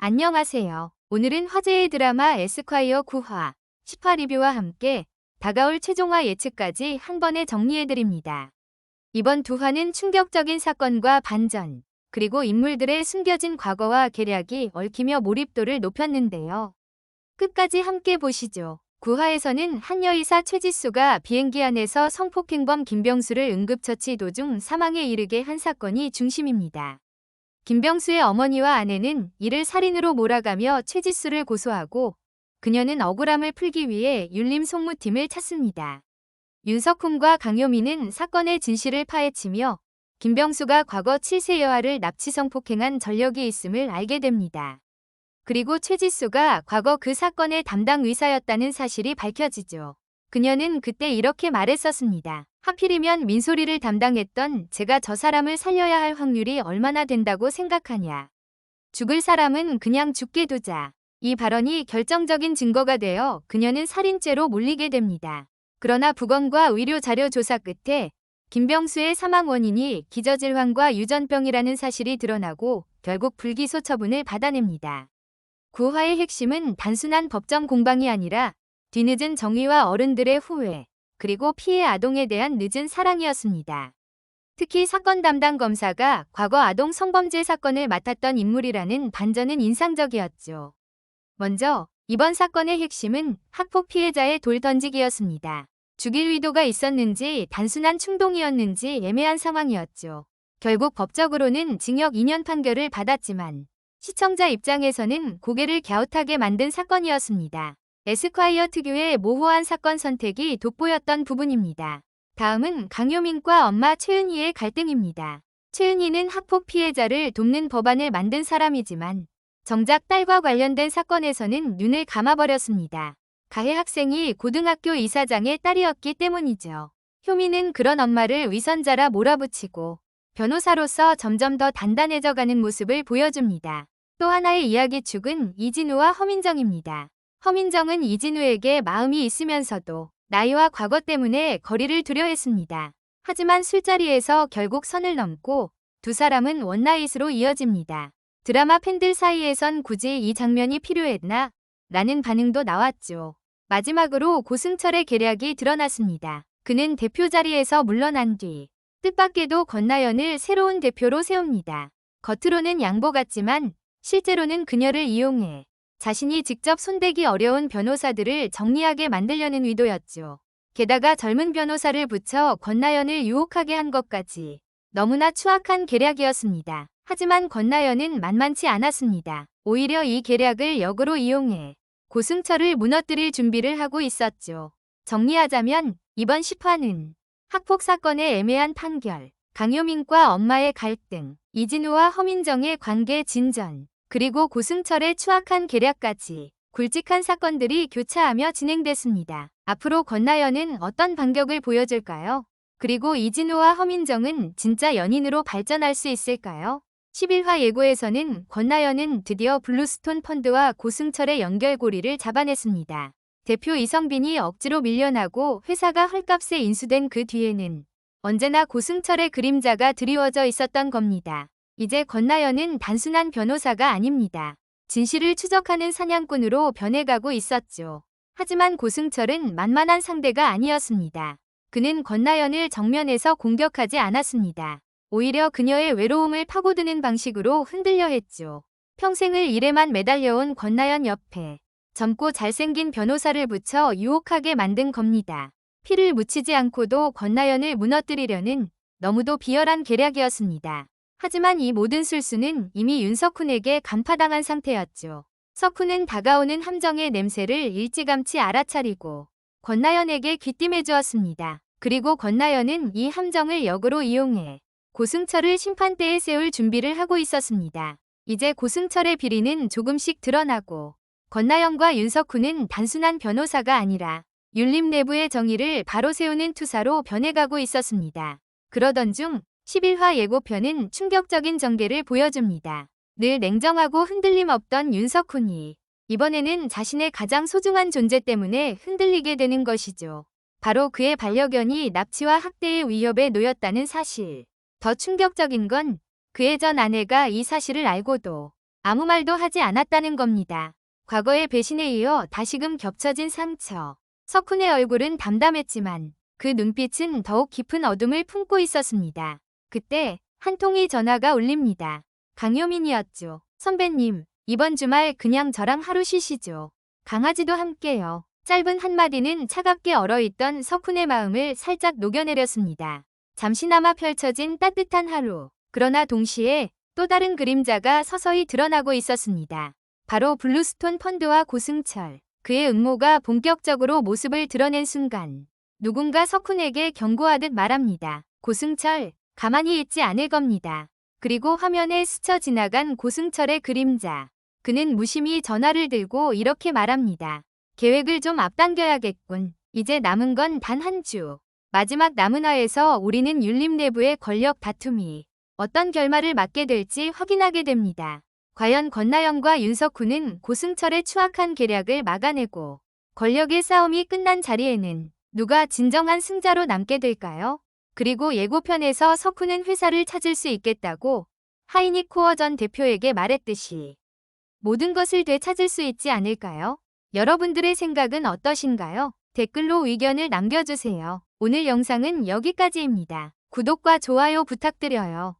안녕하세요. 오늘은 화제의 드라마 에스콰이어 9화, 10화 리뷰와 함께 다가올 최종화 예측까지 한 번에 정리해드립니다. 이번 두 화는 충격적인 사건과 반전, 그리고 인물들의 숨겨진 과거와 계략이 얽히며 몰입도를 높였는데요. 끝까지 함께 보시죠. 9화에서는 한 여의사 최지수가 비행기 안에서 성폭행범 김병수를 응급처치 도중 사망에 이르게 한 사건이 중심입니다. 김병수의 어머니와 아내는 이를 살인으로 몰아가며 최지수를 고소하고 그녀는 억울함을 풀기 위해 율림 송무팀을 찾습니다. 윤석훈과 강효민은 사건의 진실을 파헤치며 김병수가 과거 7세 여아를 납치 성폭행한 전력이 있음을 알게 됩니다. 그리고 최지수가 과거 그 사건의 담당 의사였다는 사실이 밝혀지죠. 그녀는 그때 이렇게 말했었습니다. 하필이면 민소리를 담당했던 제가 저 사람을 살려야 할 확률이 얼마나 된다고 생각하냐. 죽을 사람은 그냥 죽게 두자. 이 발언이 결정적인 증거가 되어 그녀는 살인죄로 몰리게 됩니다. 그러나 부검과 의료 자료 조사 끝에 김병수의 사망 원인이 기저질환과 유전병이라는 사실이 드러나고 결국 불기소 처분을 받아냅니다. 9화의 핵심은 단순한 법정 공방이 아니라 뒤늦은 정의와 어른들의 후회, 그리고 피해 아동에 대한 늦은 사랑이었습니다. 특히 사건 담당 검사가 과거 아동 성범죄 사건을 맡았던 인물이라는 반전은 인상적이었죠. 먼저 이번 사건의 핵심은 학폭 피해자의 돌 던지기였습니다. 죽일 의도가 있었는지 단순한 충동이었는지 애매한 상황이었죠. 결국 법적으로는 징역 2년 판결을 받았지만 시청자 입장에서는 고개를 갸웃하게 만든 사건이었습니다. 에스콰이어 특유의 모호한 사건 선택이 돋보였던 부분입니다. 다음은 강효민과 엄마 최은희의 갈등입니다. 최은희는 학폭 피해자를 돕는 법안을 만든 사람이지만 정작 딸과 관련된 사건에서는 눈을 감아버렸습니다. 가해 학생이 고등학교 이사장의 딸이었기 때문이죠. 효민은 그런 엄마를 위선자라 몰아붙이고 변호사로서 점점 더 단단해져가는 모습을 보여줍니다. 또 하나의 이야기 축은 이진우와 허민정입니다. 허민정은 이진우에게 마음이 있으면서도 나이와 과거 때문에 거리를 두려 했습니다. 하지만 술자리에서 결국 선을 넘고 두 사람은 원나잇으로 이어집니다. 드라마 팬들 사이에선 굳이 이 장면이 필요했나? 라는 반응도 나왔죠. 마지막으로 고승철의 계략이 드러났습니다. 그는 대표 자리에서 물러난 뒤 뜻밖에도 권나연을 새로운 대표로 세웁니다. 겉으로는 양보 같지만 실제로는 그녀를 이용해 자신이 직접 손대기 어려운 변호사들을 정리하게 만들려는 의도였죠. 게다가 젊은 변호사를 붙여 권나연을 유혹하게 한 것까지 너무나 추악한 계략이었습니다. 하지만 권나연은 만만치 않았습니다. 오히려 이 계략을 역으로 이용해 고승철을 무너뜨릴 준비를 하고 있었죠. 정리하자면 이번 10화는 학폭 사건의 애매한 판결, 강효민과 엄마의 갈등, 이진우와 허민정의 관계 진전, 그리고 고승철의 추악한 계략까지 굵직한 사건들이 교차하며 진행됐습니다. 앞으로 권나연은 어떤 반격을 보여줄까요? 그리고 이진우와 허민정은 진짜 연인으로 발전할 수 있을까요? 11화 예고에서는 권나연은 드디어 블루스톤 펀드와 고승철의 연결고리를 잡아냈습니다. 대표 이성빈이 억지로 밀려나고 회사가 헐값에 인수된 그 뒤에는 언제나 고승철의 그림자가 드리워져 있었던 겁니다. 이제 권나연은 단순한 변호사가 아닙니다. 진실을 추적하는 사냥꾼으로 변해가고 있었죠. 하지만 고승철은 만만한 상대가 아니었습니다. 그는 권나연을 정면에서 공격하지 않았습니다. 오히려 그녀의 외로움을 파고드는 방식으로 흔들려 했죠. 평생을 일에만 매달려온 권나연 옆에 젊고 잘생긴 변호사를 붙여 유혹하게 만든 겁니다. 피를 묻히지 않고도 권나연을 무너뜨리려는 너무도 비열한 계략이었습니다. 하지만 이 모든 술수는 이미 윤석훈에게 간파당한 상태였죠. 석훈은 다가오는 함정의 냄새를 일찌감치 알아차리고 권나연에게 귀띔해 주었습니다. 그리고 권나연은 이 함정을 역으로 이용해 고승철을 심판대에 세울 준비를 하고 있었습니다. 이제 고승철의 비리는 조금씩 드러나고 권나연과 윤석훈은 단순한 변호사가 아니라 율림 내부의 정의를 바로 세우는 투사로 변해가고 있었습니다. 그러던 중 11화 예고편은 충격적인 전개를 보여줍니다. 늘 냉정하고 흔들림 없던 윤석훈이 이번에는 자신의 가장 소중한 존재 때문에 흔들리게 되는 것이죠. 바로 그의 반려견이 납치와 학대의 위협에 놓였다는 사실. 더 충격적인 건 그의 전 아내가 이 사실을 알고도 아무 말도 하지 않았다는 겁니다. 과거의 배신에 이어 다시금 겹쳐진 상처. 석훈의 얼굴은 담담했지만 그 눈빛은 더욱 깊은 어둠을 품고 있었습니다. 그때 한 통의 전화가 울립니다. 강효민이었죠. 선배님, 이번 주말 그냥 저랑 하루 쉬시죠. 강아지도 함께요. 짧은 한마디는 차갑게 얼어있던 석훈의 마음을 살짝 녹여내렸습니다. 잠시나마 펼쳐진 따뜻한 하루. 그러나 동시에 또 다른 그림자가 서서히 드러나고 있었습니다. 바로 블루스톤 펀드와 고승철. 그의 음모가 본격적으로 모습을 드러낸 순간 누군가 석훈에게 경고하듯 말합니다. 고승철, 가만히 있지 않을 겁니다. 그리고 화면에 스쳐 지나간 고승철의 그림자. 그는 무심히 전화를 들고 이렇게 말합니다. 계획을 좀 앞당겨야겠군. 이제 남은 건 단 한 주. 마지막 남은 화에서 우리는 율림 내부의 권력 다툼이 어떤 결말을 맞게 될지 확인하게 됩니다. 과연 권나영과 윤석훈은 고승철의 추악한 계략을 막아내고 권력의 싸움이 끝난 자리에는 누가 진정한 승자로 남게 될까요? 그리고 예고편에서 석훈은 회사를 찾을 수 있겠다고 하이닉 코어 전 대표에게 말했듯이 모든 것을 되찾을 수 있지 않을까요? 여러분들의 생각은 어떠신가요? 댓글로 의견을 남겨주세요. 오늘 영상은 여기까지입니다. 구독과 좋아요 부탁드려요.